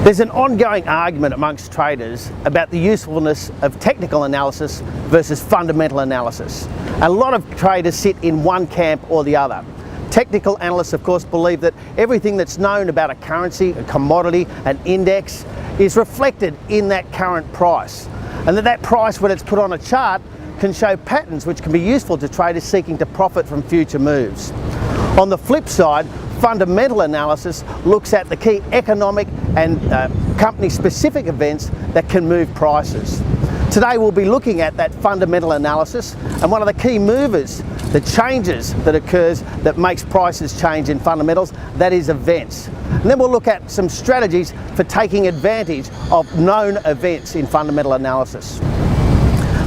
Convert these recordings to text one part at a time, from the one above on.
There's an ongoing argument amongst traders about the usefulness of technical analysis versus fundamental analysis. A lot of traders sit in one camp or the other. Technical analysts, of course, believe that everything that's known about a currency, a commodity, an index is reflected in that current price, and that price, when it's put on a chart, can show patterns which can be useful to traders seeking to profit from future moves. On the flip side, fundamental analysis looks at the key economic and company-specific events that can move prices. Today we'll be looking at that fundamental analysis and one of the key movers, the changes that occurs that makes prices change in fundamentals, that is events. And then we'll look at some strategies for taking advantage of known events in fundamental analysis.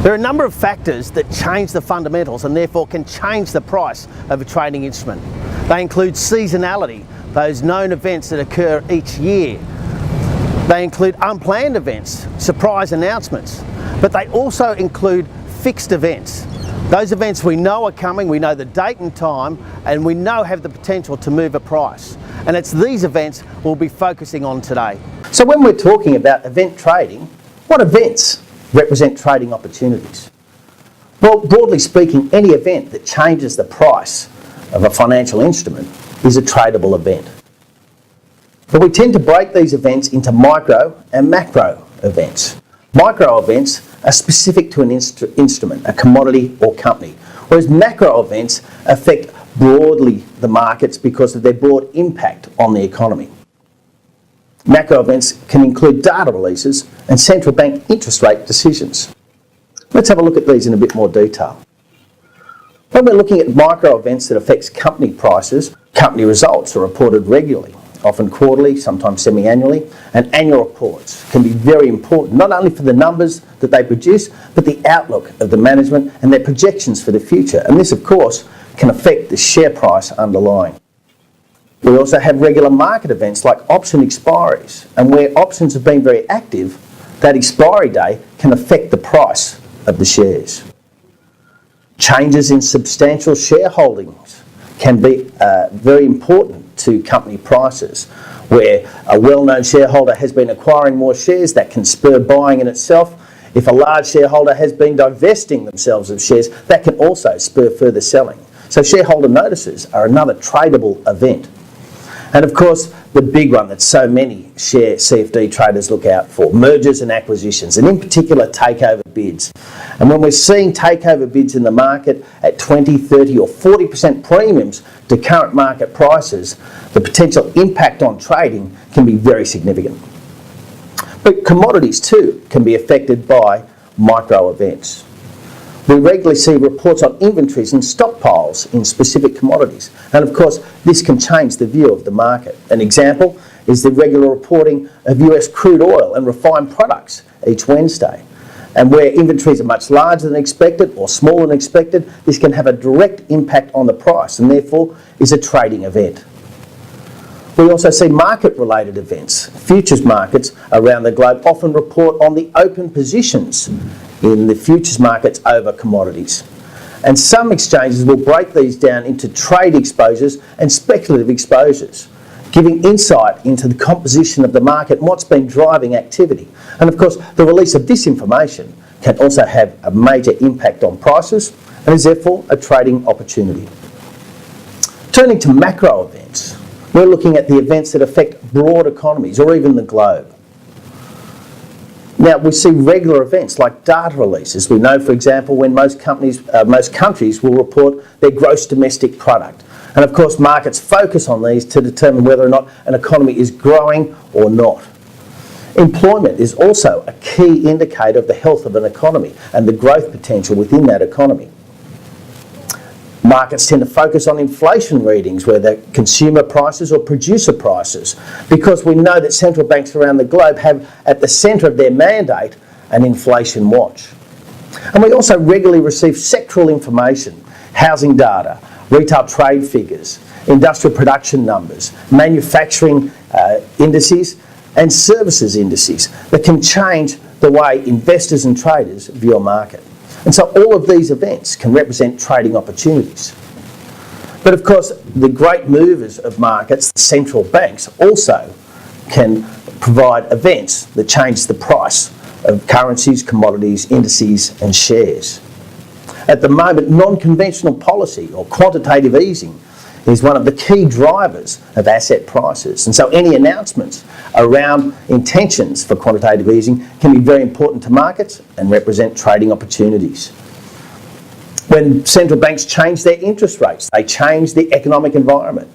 There are a number of factors that change the fundamentals and therefore can change the price of a trading instrument. They include seasonality, those known events that occur each year. They include unplanned events, surprise announcements, but they also include fixed events. Those events we know are coming, we know the date and time, and we know have the potential to move a price. And it's these events we'll be focusing on today. So when we're talking about event trading, what events represent trading opportunities? Well, broadly speaking, any event that changes the price of a financial instrument is a tradable event. But we tend to break these events into micro and macro events. Micro events are specific to an instrument, a commodity or company, whereas macro events affect broadly the markets because of their broad impact on the economy. Macro events can include data releases and central bank interest rate decisions. Let's have a look at these in a bit more detail. When we're looking at micro events that affects company prices, company results are reported regularly, often quarterly, sometimes semi-annually, and annual reports can be very important, not only for the numbers that they produce, but the outlook of the management and their projections for the future. And this, of course, can affect the share price underlying. We also have regular market events like option expiries, and where options have been very active, that expiry day can affect the price of the shares. Changes in substantial shareholdings can be very important to company prices, where a well-known shareholder has been acquiring more shares, that can spur buying in itself. If a large shareholder has been divesting themselves of shares, that can also spur further selling. So shareholder notices are another tradable event. And of course, the big one that so many share CFD traders look out for, mergers and acquisitions, and in particular takeover bids. And when we're seeing takeover bids in the market at 20, 30 or 40% premiums to current market prices, the potential impact on trading can be very significant. But commodities too can be affected by micro events. We regularly see reports on inventories and stockpiles in specific commodities. And of course, this can change the view of the market. An example is the regular reporting of US crude oil and refined products each Wednesday. And where inventories are much larger than expected or smaller than expected, this can have a direct impact on the price and therefore is a trading event. We also see market-related events. Futures markets around the globe often report on the open positions in the futures markets over commodities. And some exchanges will break these down into trade exposures and speculative exposures, giving insight into the composition of the market and what's been driving activity. And of course, the release of this information can also have a major impact on prices and is therefore a trading opportunity. Turning to macro events, we're looking at the events that affect broad economies or even the globe. Now, we see regular events like data releases. We know, for example, when most countries will report their gross domestic product. And of course, markets focus on these to determine whether or not an economy is growing or not. Employment is also a key indicator of the health of an economy and the growth potential within that economy. Markets tend to focus on inflation readings, whether consumer prices or producer prices, because we know that central banks around the globe have at the centre of their mandate an inflation watch. And we also regularly receive sectoral information, housing data, retail trade figures, industrial production numbers, manufacturing indices and services indices that can change the way investors and traders view a market. And so all of these events can represent trading opportunities. But of course, the great movers of markets, the central banks, also can provide events that change the price of currencies, commodities, indices and shares. At the moment, non-conventional policy or quantitative easing is one of the key drivers of asset prices, and so any announcements around intentions for quantitative easing can be very important to markets and represent trading opportunities. When central banks change their interest rates, they change the economic environment.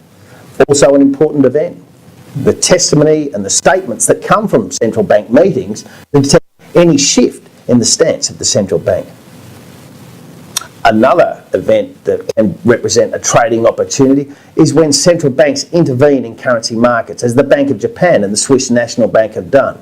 Also an important event. The testimony and the statements that come from central bank meetings detect any shift in the stance of the central bank. Another event that can represent a trading opportunity is when central banks intervene in currency markets, as the Bank of Japan and the Swiss National Bank have done.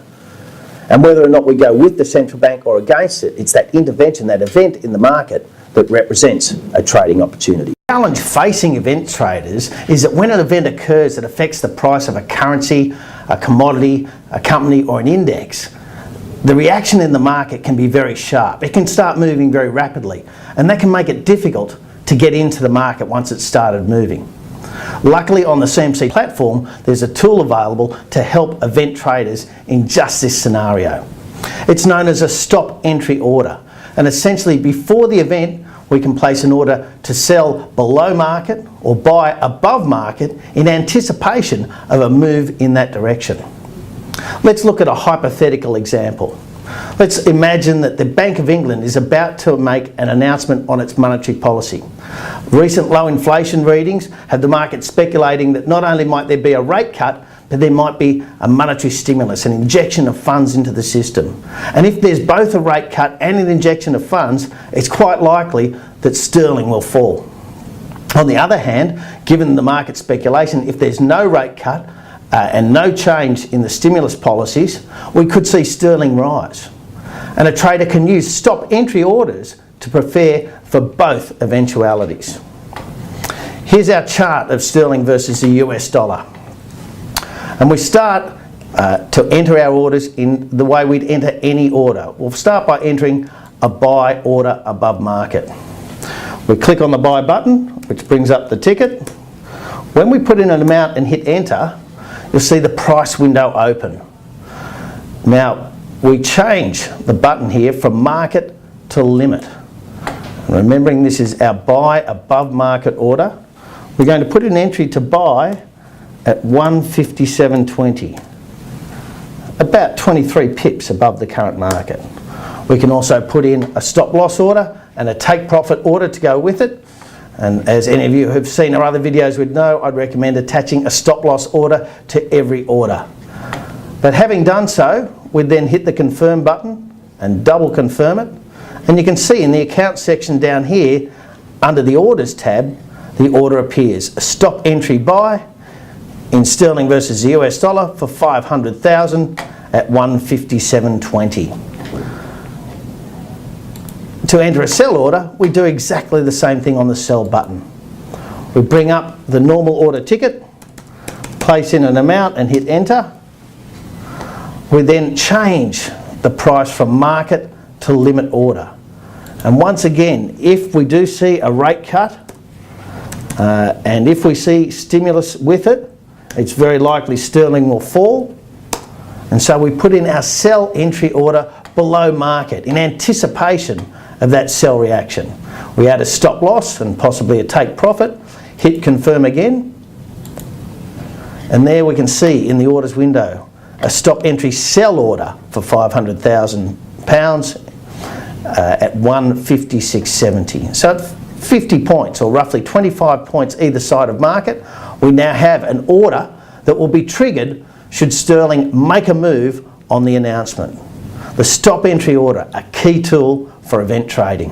And whether or not we go with the central bank or against it, it's that intervention, that event in the market that represents a trading opportunity. The challenge facing event traders is that when an event occurs that affects the price of a currency, a commodity, a company or an index, the reaction in the market can be very sharp. It can start moving very rapidly, and that can make it difficult to get into the market once it's started moving. Luckily, on the CMC platform, there's a tool available to help event traders in just this scenario. It's known as a stop entry order, and essentially before the event we can place an order to sell below market or buy above market in anticipation of a move in that direction. Let's look at a hypothetical example. Let's imagine that the Bank of England is about to make an announcement on its monetary policy. Recent low inflation readings have the market speculating that not only might there be a rate cut, but there might be a monetary stimulus, an injection of funds into the system. And if there's both a rate cut and an injection of funds, it's quite likely that sterling will fall. On the other hand, given the market speculation, if there's no rate cut and no change in the stimulus policies, we could see sterling rise. And a trader can use stop entry orders to prepare for both eventualities. Here's our chart of sterling versus the US dollar. And we start to enter our orders in the way we'd enter any order. We'll start by entering a buy order above market. We click on the buy button, which brings up the ticket. When we put in an amount and hit enter, you'll see the price window open. Now, we change the button here from market to limit. And remembering this is our buy above market order, we're going to put an entry to buy at 157.20, about 23 pips above the current market. We can also put in a stop loss order and a take profit order to go with it. And as any of you who have seen our other videos would know, I'd recommend attaching a stop loss order to every order. But having done so, we'd then hit the confirm button and double confirm it. And you can see in the account section down here, under the orders tab, the order appears. A stop entry buy in sterling versus the US dollar for 500,000 at 157.20. To enter a sell order, we do exactly the same thing on the sell button. We bring up the normal order ticket, place in an amount and hit enter. We then change the price from market to limit order. And once again, if we do see a rate cut and if we see stimulus with it, it's very likely sterling will fall. And so we put in our sell entry order below market in anticipation of that sell reaction. We add a stop loss and possibly a take profit, hit confirm again, and there we can see in the orders window a stop entry sell order for £500,000 at 156.70. So at 50 points, or roughly 25 points either side of market, we now have an order that will be triggered should sterling make a move on the announcement. The stop entry order, a key tool for event trading.